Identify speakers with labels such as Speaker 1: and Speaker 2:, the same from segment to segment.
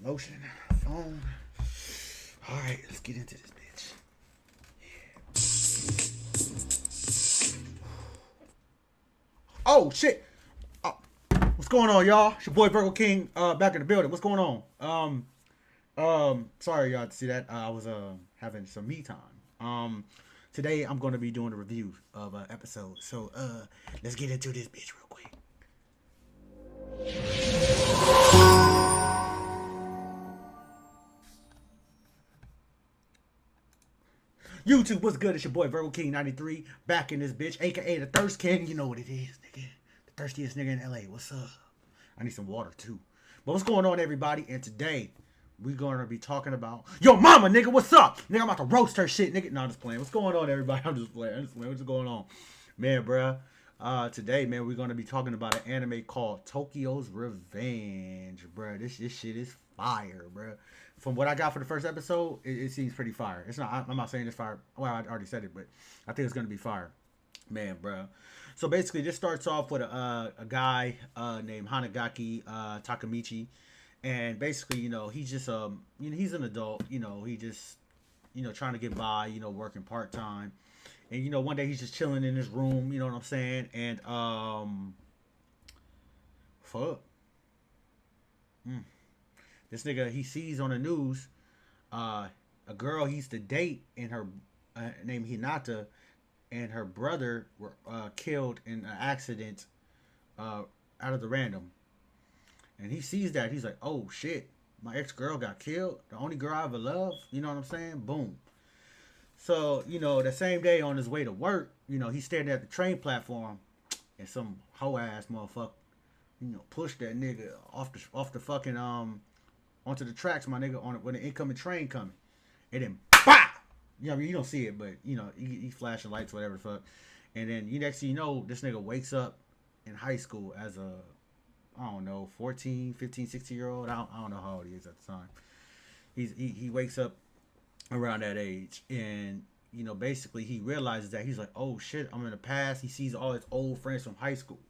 Speaker 1: Lotion, phone. All right, let's get into this bitch. Oh shit! Oh, what's going on, y'all? It's your boy Virgo King, back in the building. What's going on? Sorry y'all to see that. I was having some me time. Today I'm going to be doing a review of an episode. So let's get into this bitch real quick. YouTube, what's good? It's your boy Virgo King 93 back in this bitch, aka the Thirst King. You know what it is, nigga. The thirstiest nigga in LA. What's up? I need some water too. But what's going on, everybody? And today we're gonna be talking about yo mama, nigga. What's up, nigga? I'm about to roast her shit, nigga. No, I'm just playing. What's going on, everybody? I'm just playing. What's going on, man, bruh? Today, man, we're gonna be talking about an anime called Tokyo's Revenge, bruh. This shit is fire, bruh. From what I got for the first episode, it seems pretty fire. It's not. I'm not saying it's fire. Well, I already said it, but I think it's gonna be fire, man, bruh. So basically, this starts off with a guy named Hanagaki Takamichi, and basically, he's just he's an adult. He just trying to get by. Working part time, and one day he's just chilling in his room. You know what I'm saying? And fuck. This nigga, he sees on the news a girl he used to date and her named Hinata and her brother were killed in an accident out of the random. And he sees that. He's like, oh shit, my ex-girl got killed. The only girl I ever loved. You know what I'm saying? Boom. So, the same day on his way to work, he's standing at the train platform and some hoe ass motherfucker, pushed that nigga off the fucking onto the tracks, my nigga, on when the incoming train coming. And then, bah! You don't see it, but, he flashing lights, whatever the fuck. And then, next thing you know, this nigga wakes up in high school as a, I don't know, 14, 15, 16-year-old. I don't know how old he is at the time. He wakes up around that age. And, basically he realizes that he's like, oh, shit, I'm in the past. He sees all his old friends from high school.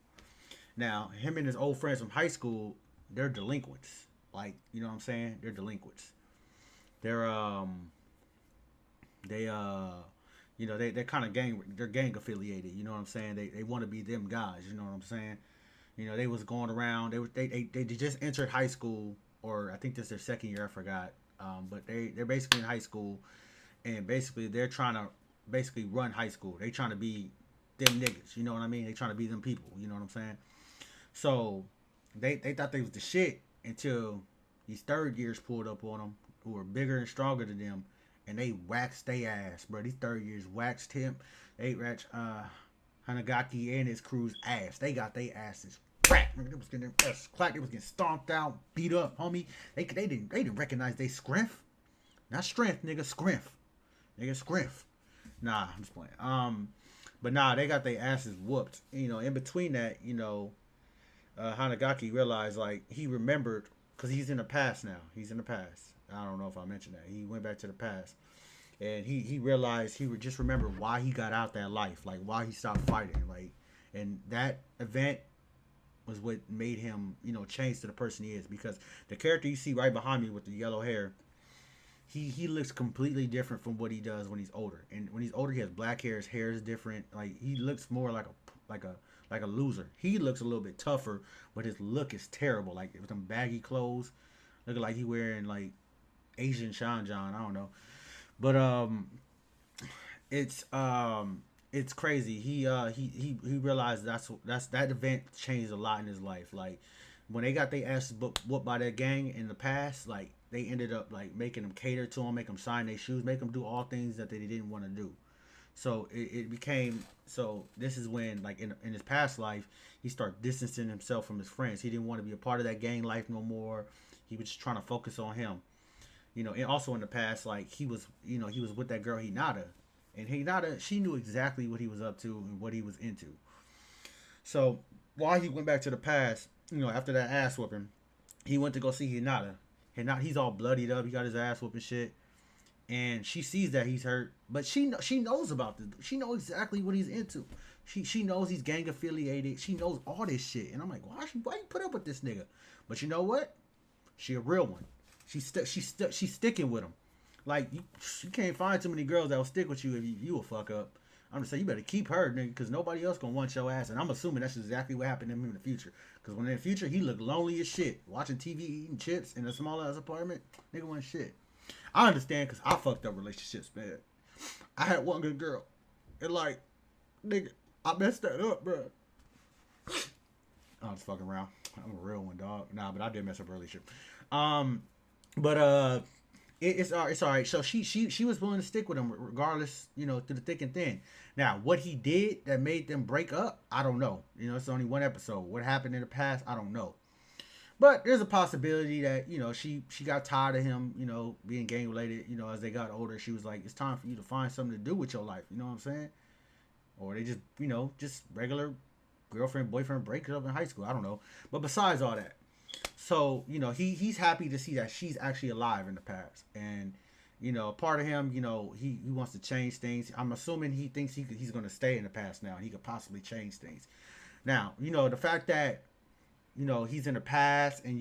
Speaker 1: Now, him and his old friends from high school, they're delinquents. Like, you know what I'm saying? They're delinquents. They're they're kind of gang affiliated. You know what I'm saying? They want to be them guys. You know what I'm saying? They was going around. They just entered high school, or I think this is their second year. I forgot. But they're basically in high school, and basically they're trying to basically run high school. They trying to be them niggas. You know what I mean? They trying to be them people. You know what I'm saying? So they thought they was the shit until these third years pulled up on them, who were bigger and stronger than them, and they waxed their ass, bro. These third years waxed him. They waxed Hanagaki and his crew's ass. They got their asses cracked. They was getting their ass clacked. They was getting stomped out, beat up, homie. They didn't recognize they scrimp. Not strength, nigga. Scrimp. Nigga, scrimp. Nah, I'm just playing. But nah, they got their asses whooped. In between that, Hanagaki realized, like, he remembered, because he's in the past now. He's in the past. I don't know if I mentioned that. He went back to the past. And he realized, he would just remember why he got out that life. Like, why he stopped fighting. Like, and that event was what made him, change to the person he is. Because the character you see right behind me with the yellow hair, he looks completely different from what he does when he's older. And when he's older, he has black hair. His hair is different. Like, he looks more like a loser. He looks a little bit tougher, but his look is terrible. Like, with them baggy clothes, looking like he wearing like Asian Shanjan. I don't know, but it's crazy. He realized that event changed a lot in his life. Like, when they got their asses whooped by that gang in the past, like, they ended up like making them cater to them, make them sign their shoes, make them do all things that they didn't want to do. So it became, so this is when, like, in his past life, he started distancing himself from his friends. He didn't want to be a part of that gang life no more. He was just trying to focus on him. And also in the past, like, he was with that girl Hinata. And Hinata, she knew exactly what he was up to and what he was into. So while he went back to the past, after that ass whooping, he went to go see Hinata. He's all bloodied up. He got his ass whooping shit. And she sees that he's hurt, but she knows about this. She knows exactly what he's into. She knows he's gang affiliated. She knows all this shit. And I'm like, why you put up with this nigga? But you know what? She a real one. She's sticking with him. Like you can't find too many girls that will stick with you if you a fuck up. I'm just saying you better keep her, nigga, because nobody else gonna want your ass. And I'm assuming that's exactly what happened to him in the future. Because when in the future he looked lonely as shit, watching TV, eating chips in a small ass apartment. Nigga wasn't shit. I understand because I fucked up relationships, man. I had one good girl, and like, nigga, I messed that up, bro. I'm just fucking around. I'm a real one, dog. Nah, but I did mess up a relationship. But it's all right. So she was willing to stick with him regardless, through the thick and thin. Now, what he did that made them break up, I don't know. It's only one episode. What happened in the past, I don't know. But there's a possibility that she got tired of him, being gang related. As they got older, she was like, it's time for you to find something to do with your life. You know what I'm saying? Or they just regular girlfriend boyfriend break up in high school. I don't know. But besides all that, so he's happy to see that she's actually alive in the past, and part of him, he wants to change things. I'm assuming he thinks he's going to stay in the past now. He could possibly change things. Now, the fact that he's in the past and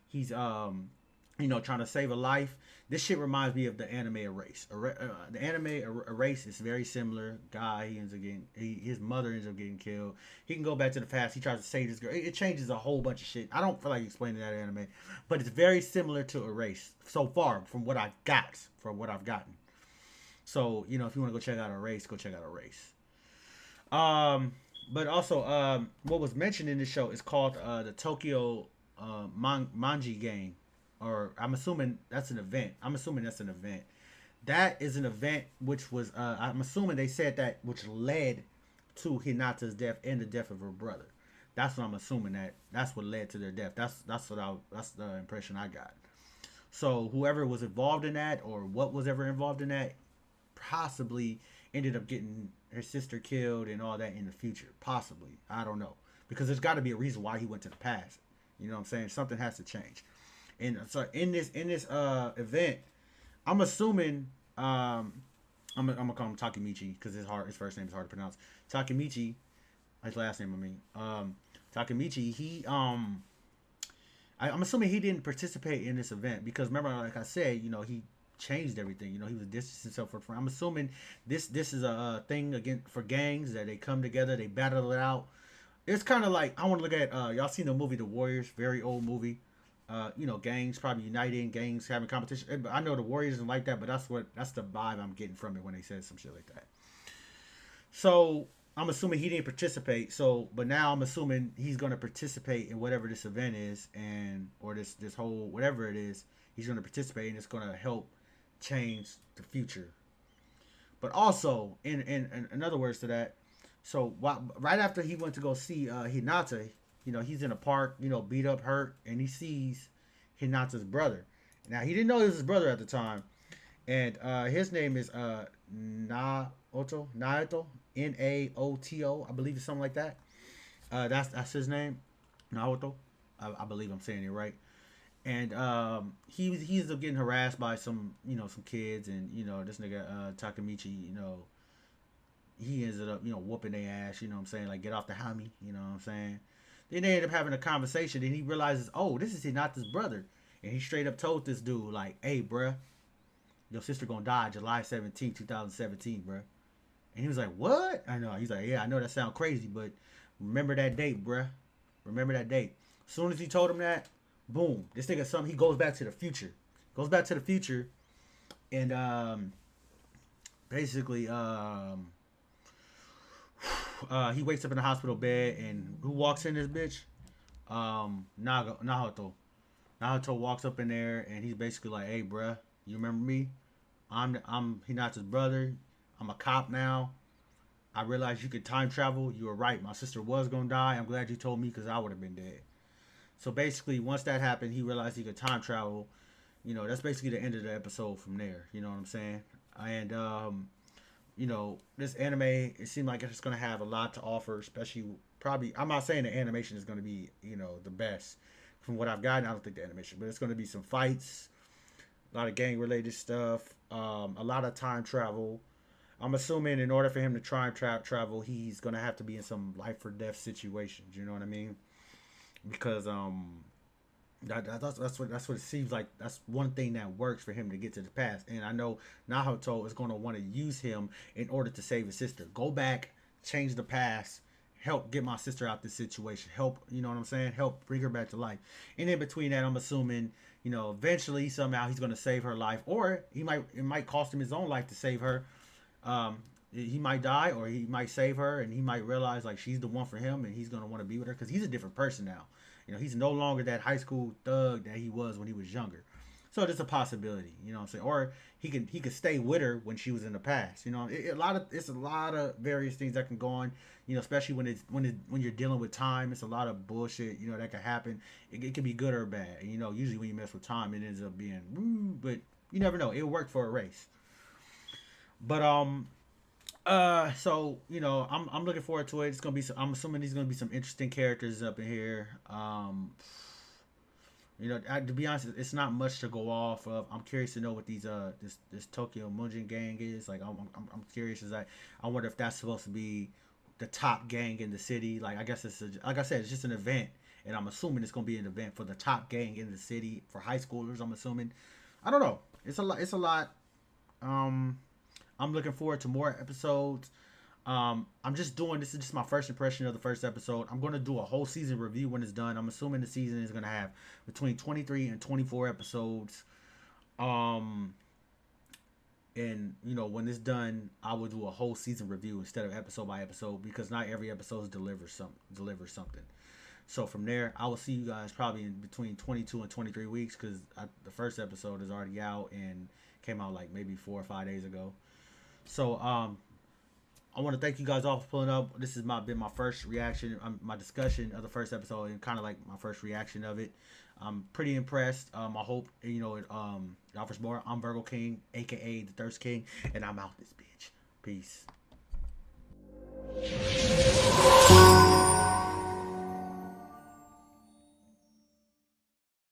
Speaker 1: he's trying to save a life. This shit reminds me of the anime Erase. The anime Erase is very similar. Guy, he ends up getting his mother ends up getting killed. He can go back to the past. He tries to save this girl. It changes a whole bunch of shit. I don't feel like explaining that anime, but it's very similar to Erase so far from what I've gotten. So if you want to go check out Erase, go check out Erase. But also, what was mentioned in this show is called the Tokyo Manji Game. Or I'm assuming that's an event. That is an event which was, I'm assuming they said that, which led to Hinata's death and the death of her brother. That's what I'm assuming that's what led to their death. That's the impression I got. So whoever was involved in that or what was ever involved in that possibly ended up getting her sister killed and all that in the future. Possibly. I don't know. Because there's got to be a reason why he went to the past. You know what I'm saying? Something has to change. And so in this event, I'm assuming I'm gonna call him Takemichi because his first name is hard to pronounce. Takemichi, his last name Takemichi. I'm assuming he didn't participate in this event because remember, like I said, he changed everything. He was distancing himself from. I'm assuming this is a thing again for gangs that they come together, they battle it out. It's kind of like I want to look at y'all seen the movie The Warriors, very old movie. Gangs probably uniting, gangs having competition. I know the Warriors isn't like that, but that's the vibe I'm getting from it when they said some shit like that. So I'm assuming he didn't participate. But now I'm assuming he's going to participate in whatever this event is, or this whole whatever it is. He's going to participate, and it's going to help change the future. But also, in other words to that, so right after he went to go see Hinata. He's in a park, beat up, hurt, and he sees Hinata's brother. Now, he didn't know it was his brother at the time. And his name is Naoto, Naoto, I believe it's something like that. That's his name, Naoto. I believe I'm saying it right. And he's getting harassed by some kids, and this nigga Takemichi, he ended up whooping their ass. You know what I'm saying? Like, get off the homie. You know what I'm saying? Then they end up having a conversation, and he realizes, oh, this is not his brother. And he straight up told this dude, like, hey, bruh, your sister gonna die July 17, 2017, bruh. And he was like, what? I know. He's like, yeah, I know that sounds crazy, but remember that date, bruh. Remember that date. As soon as he told him that, boom. This nigga, he goes back to the future. And basically, he wakes up in the hospital bed, and who walks in this bitch? Naruto. Naruto walks up in there, and he's basically like, "Hey, bruh, you remember me? I'm Hinata's brother. I'm a cop now. I realized you could time travel. You were right. My sister was gonna die. I'm glad you told me because I would have been dead." So basically, once that happened, he realized he could time travel. That's basically the end of the episode from there. You know what I'm saying? And this anime, it seemed like it's going to have a lot to offer, especially probably, I'm not saying the animation is going to be, the best from what I've gotten. I don't think the animation, but it's going to be some fights, a lot of gang related stuff, a lot of time travel. I'm assuming in order for him to try and travel, he's going to have to be in some life or death situations. You know what I mean? Because, That's what it seems like. That's one thing that works for him to get to the past. And I know Naruto is going to want to use him in order to save his sister. Go back, change the past, help get my sister out this situation. Help, you know what I'm saying? Help bring her back to life. And in between that, I'm assuming, eventually somehow he's going to save her life, or it might cost him his own life to save her. He might die, or he might save her, and he might realize like she's the one for him, and he's gonna want to be with her because he's a different person now. He's no longer that high school thug that he was when he was younger. So there's a possibility, you know what I'm saying, or he could stay with her when she was in the past. It's a lot of various things that can go on. Especially when you're dealing with time, it's a lot of bullshit. That can happen. It can be good or bad. Usually when you mess with time, it ends up being, but you never know. It'll work for a race. But so I'm looking forward to it. It's gonna be. I'm assuming there's gonna be some interesting characters up in here. To be honest, it's not much to go off of. I'm curious to know what this Tokyo Munjin gang is. Like, I'm curious. I wonder if that's supposed to be the top gang in the city. Like, I guess like I said, it's just an event, and I'm assuming it's gonna be an event for the top gang in the city for high schoolers. I'm assuming. I don't know. It's a lot. It's a lot. I'm looking forward to more episodes. I'm just doing this is just my first impression of the first episode. I'm going to do a whole season review when it's done. I'm assuming the season is going to have between 23 and 24 episodes. Um, and when it's done, I will do a whole season review instead of episode by episode because not every episode delivers something. So from there, I will see you guys probably in between 22 and 23 weeks because the first episode is already out and came out like maybe 4 or 5 days ago. So I want to thank you guys all for pulling up. This has been my first reaction, my discussion of the first episode, and kind of like my first reaction of it. I'm pretty impressed. I hope it offers more. I'm Virgo King, aka the Thirst King, and I'm out this bitch. Peace.